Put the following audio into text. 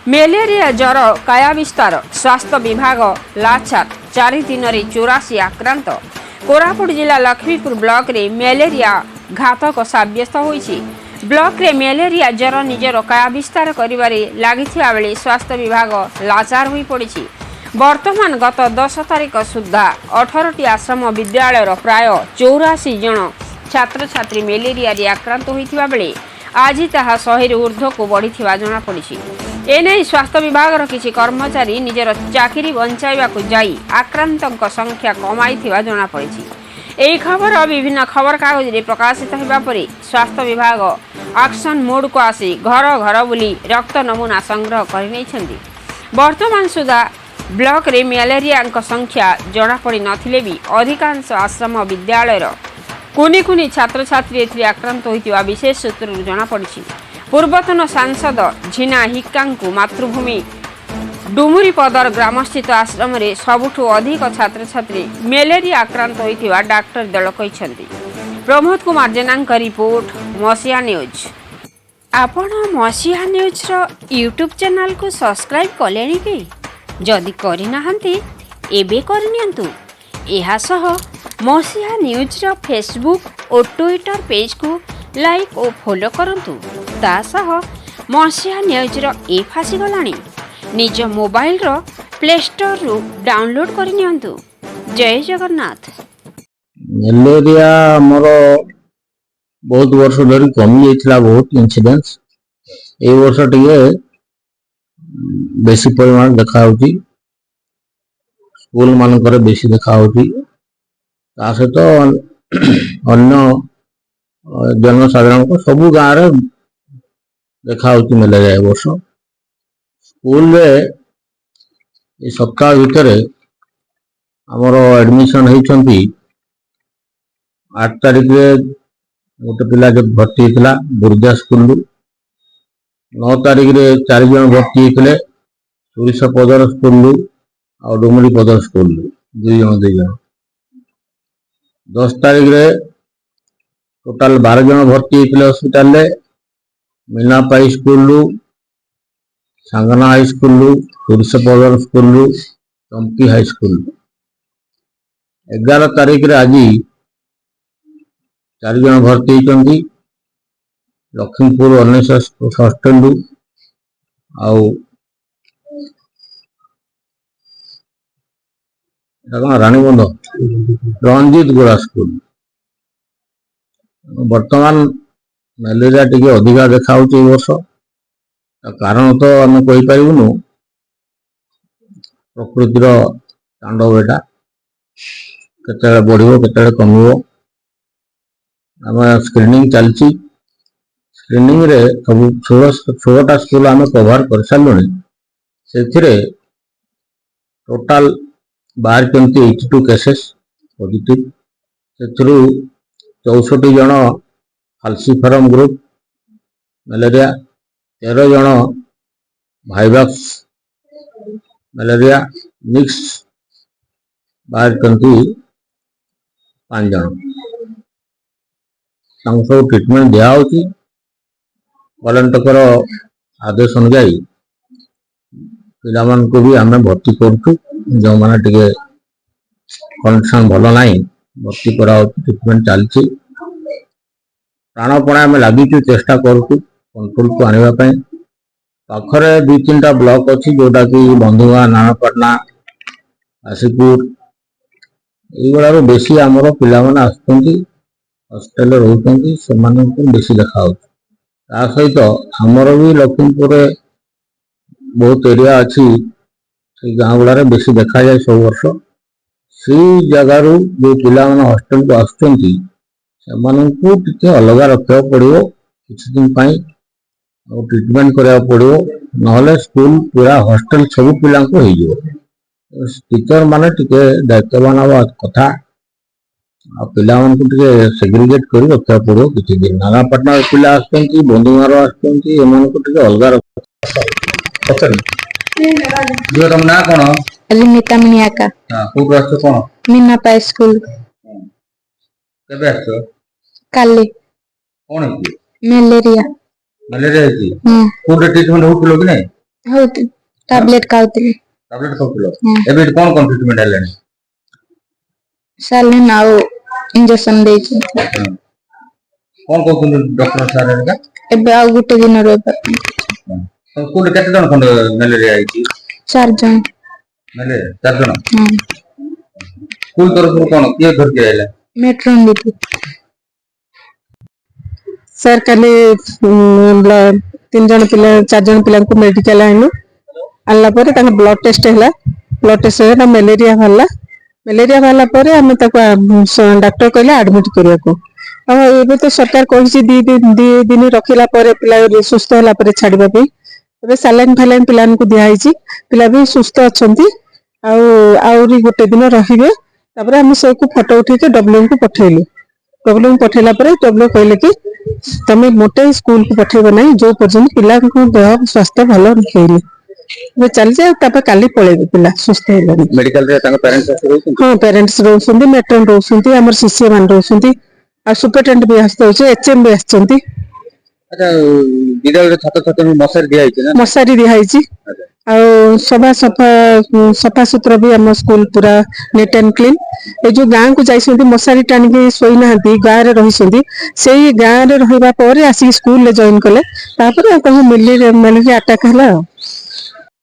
Malaria ज्वर काया विस्तार स्वास्थ्य विभाग लाचार 4 दिन में 84 आक्रांत। कोरापुट जिला लक्ष्मीपुर ब्लॉक रे मेलेरिया घातक सब्यस्त होईछि। ब्लॉक रे मेलेरिया ज्वर निजर काया विस्तार करिबारे लागिथिबा बेले स्वास्थ्य विभाग लाचार होई पड़िछि। वर्तमान गत 10 तारिख सुधा 18टी आश्रम विद्यालय प्राय 84 जन छात्र छात्री मेलेरिया रे आक्रांत होइथिबा बेले आज ताहा 100 ऊर्ध्व को बढ़िथिबा जଣା पड़िछि। एने स्वास्थ्य विभाग किसी कर्मचारी निजर चाकरी बंचाइबा को जाई आक्रांतक संख्या कमाइथिबा जଣା पड़िछि। एही खबर विभिन्न खबर कागज रे प्रकाशित होइबा परे स्वास्थ्य विभाग एक्शन मोड को आसी घर घर बुली रक्त नमूना संग्रह करि नैछन्ति। वर्तमान सुधा ब्लॉक रे मलेरिया संख्या जଣା पड़ी नथिले भी अधिकांश आश्रम विद्यालय कुनी कुनी छात्र छात्री एथिरे आक्रांत होइतिबा विशेष सूत्रରୁ जଣା पड़िछि। पूर्वतन सांसद झिना हिक्कांकु मातृभूमि डुमुरी पदर ग्रामस्थित आश्रम रे सबुठु अधिक छात्र छात्री मलेरिया आक्रांत होइतिबा डाक्टर दल कहिसंती। प्रमोद कुमार जेनांक रिपोर्ट मसिया न्यूज। आपण मसिया न्यूज रो यूट्यूब चैनल को सब्सक्राइब कलेनी कि जदि करि नाहंती एबे करनियंतु। एहा सह मसिया न्यूज रो फेसबुक और ट्विटर पेज को लाइक और फॉलो करंतु। ता सह मसिया न्यूज रो ऐप आसी गलानी निज मोबाइल रो प्ले स्टोर रो डाउनलोड करनियंतु। जय जगन्नाथ। मलेरिया मोर बहुत वर्ष धरी कमी जाइथिला बहुत इंसिडेंस ए वर्ष टिके बेसी परिमाण देखा होची। स्कूल मानकर बेसी देखा होची। ता सहित अन्य जनसाधारण को सबु गाँव रे देखा होची मलेरिया ए वर्ष। स्कूल रे ए सप्ताह भितर हमर एडमिशन होइछंती 8 तारिख रे गोटे पिला जब भर्ती होता बुर्जा स्कूल 9 तारिख रे 4 जन भर्ती होते सुरिश पदर स्कूल और डुमरी पदर स्कूल 2 जन 10 तारिख रे टोटाल 12 जन भर्ती होते हॉस्पिटल रे मीनापाई स्कूल सांगना हाई स्कूल सुरिश पदर स्कूल चंपी हाई स्कूल 11 तारिख रे आज 4 जन भर्ती होती लक्ष्मीपुर अनेस हॉस्टल रानीबंध रंजीत गोड़ा स्कूल। वर्तमान मलेरिया टी अधिका देखा वर्ष कारण तो आम कही पारूनु प्रकृतिर तांडव एटा केते बढ़िबो केते कमिबो। आम स्क्रीनिंग चलची स्क्रीनिंग रे सब 16टा स्कूल आम कवर कर सारे से टोटाल 82 केसेस पॉजिटिव से 64 जन फाल्सिफरम ग्रुप मलेरिया 13 जन भाइरस मलेरिया मिक्स 5 जन सब ट्रिटमेंट दिया होची। वॉलंटियर आदेश अनुसार पिला मान को भी आम भर्ती करूँ जो मैंने टे कंडीशन भल ना भर्ती करा ट्रिटमेंट चलती प्राणपणा आम लगिचु चेष्टा करूँ कंट्रोल को आने पाखरे 2-3टा ब्लॉक अच्छी जोटा कि बंधुआ नानापाटना आसीपुर ये बेसी आमर पिला माने आसुचंती हॉस्टल रोचंती से बेसी देखा सहित आमर भी लक्ष्मीपुर बहुत एरिया अच्छी से गाँव गुड़ा बेसी देखा जाए सब वर्ष से जगार जो पिला हॉस्टल को आसुचंती से अलग रखा पड़ो किसी दिन और ट्रिटमेंट करा पड़ो ना स्कूल पूरा हॉस्टल सब पिला को टीचर माने टिके दायित्ववान हवा कथा पिला सेग्रीगेट कर रखा पड़ो किसी दिन नानापाटना पिला आसुचंती बंधुगार आसुचंती अलग जो तुम ना कौन रिमिता मियाका कोड रास्ते कौन मीनापाई स्कूल केबे आछो काली कौन है मलेरिया मलेरिया है कोड ट्रीटमेंट होतलो कि नहीं ହଉଥିଲି ଟାବଲେଟ ଖାଉଥିଲି ଟାବଲେଟ ଖାଉଥିଲ ହୁଁ। ଏବେ ଏଠି କଣ ଟ୍ରିଟମେଣ୍ଟ ହେଲାଣି? ସାଲିନ୍ ଆଉ ଇଞ୍ଜେକ୍ସନ ଦେଇଛି କଣ କହୁଛନ୍ତି ଡକ୍ଟର ସାର୍ ହେରିକା? ଏବେ ଆଉ ଗୋଟେ ଦିନ ରହିବା ପାଇଁ। ତମ ସ୍କୁଲରେ କେତେ ଜଣ ଖଣ୍ଡେ ମ୍ୟାଲେରିଆ ହେଇଛି? 4 ଜଣ। ମ୍ୟାଲେରିଆ 4 ଜଣ? ହୁଁ। ସ୍କୁଲ ତରଫରୁ କଣ କିଏ ଧରିକି ଆଇଲା? ମେଟ୍ରୋନ ଦିଦି। ସାର୍ କାଲି 3 ଜଣ ପିଲା 4 ଜଣ ପିଲାଙ୍କୁ ମେଡିକାଲ ଆଣିଲା ପରେ ତାଙ୍କ ବ୍ଲଡ ଟେଷ୍ଟ ହେଲା। ବ୍ଲଡ ଟେଷ୍ଟ ହେଲା ମ୍ୟାଲେରିଆ ବାହାରିଲା ପରେ ଆମେ ତାକୁ ଡାକ୍ତର କହିଲେ ଆଡମିଟ କରିବାକୁ। ଆଉ ଏବେ ତ ସରକାର କହିଛି 2 ଦିନ ରଖିଲା ପରେ ପିଲା ସୁସ୍ଥ ହେଲା ପରେ ଛାଡିବା ପାଇଁ। ଏବେ ସାଲାଇନ୍ ଫାଲାଇନ୍ ପିଲାମାନଙ୍କୁ ଦିଆହେଇଛି, ପିଲା ବି ସୁସ୍ଥ ଅଛନ୍ତି। ଆଉ ଆହୁରି ଗୋଟେ ଦିନ ରହିବେ, ତାପରେ ଆମେ ସବୁକୁ ଫଟୋ ଉଠେଇକି ଡବ୍ଲ୍ୟୁଙ୍କୁ ପଠେଇଲୁ। ଡବ୍ଲ୍ୟୁଙ୍କୁ ପଠେଇଲା ପରେ ଡବ୍ଲ୍ୟୁ କହିଲେ କି ତମେ ମୋଟେ ସ୍କୁଲକୁ ପଠେଇବ ନାହିଁ ଯୋଉ ପର୍ଯ୍ୟନ୍ତ ପିଲାଙ୍କ ଦେହ ସ୍ୱାସ୍ଥ୍ୟ ଭଲ ହେଇନି। ଏବେ ଚାଲିଛି ଆଉ ତାପରେ କାଲି ପଳେଇବେ ପିଲା ସୁସ୍ଥ ହେଲେଣି। ମେଡିକାଲରେ ତାଙ୍କ ପ୍ୟାରେଣ୍ଟସ ଆସି ରହୁଛନ୍ତି? ହଁ ପ୍ୟାରେଣ୍ଟସ ରହୁଛନ୍ତି, ମେଟ୍ରନ ରହୁଛନ୍ତି, ଆମର ସିସିଏ ମାନେ ରହୁଛନ୍ତି, ଆଉ ସୁପରିଟେଣ୍ଡେଣ୍ଟ ବି ଆସିଥାଉଛି, ଏଚଏମ୍ ବି ଆସିଛନ୍ତି। ଆଚ୍ଛା ବିଦ୍ୟାଳୟରେ ଛାତ୍ରଛାତ୍ରୀଙ୍କୁ ମଶାରୀ ଦିଆହେଇଛି ନା? ମଶାରୀ ଦିଆହେଇଛି। ଆଉ ସଫାସୁତୁରା ବି ଆମ ସ୍କୁଲ ପୁରା ନିଟ୍ ଆଣ୍ଡ କ୍ଲିନ୍। ଏଇ ଯୋଉ ଗାଁକୁ ଯାଇଛନ୍ତି ମଶାରୀ ଟାଣିକି ଶୋଇନାହାନ୍ତି, ଗାଁରେ ରହିଛନ୍ତି, ସେଇ ଗାଁରେ ରହିବା ପରେ ଆସିକି ସ୍କୁଲରେ ଜଏନ କଲେ, ତାପରେ ତାଙ୍କୁ ମ୍ୟାଲେରିଆ ଆଟାକ୍ ହେଲା ଆଉ।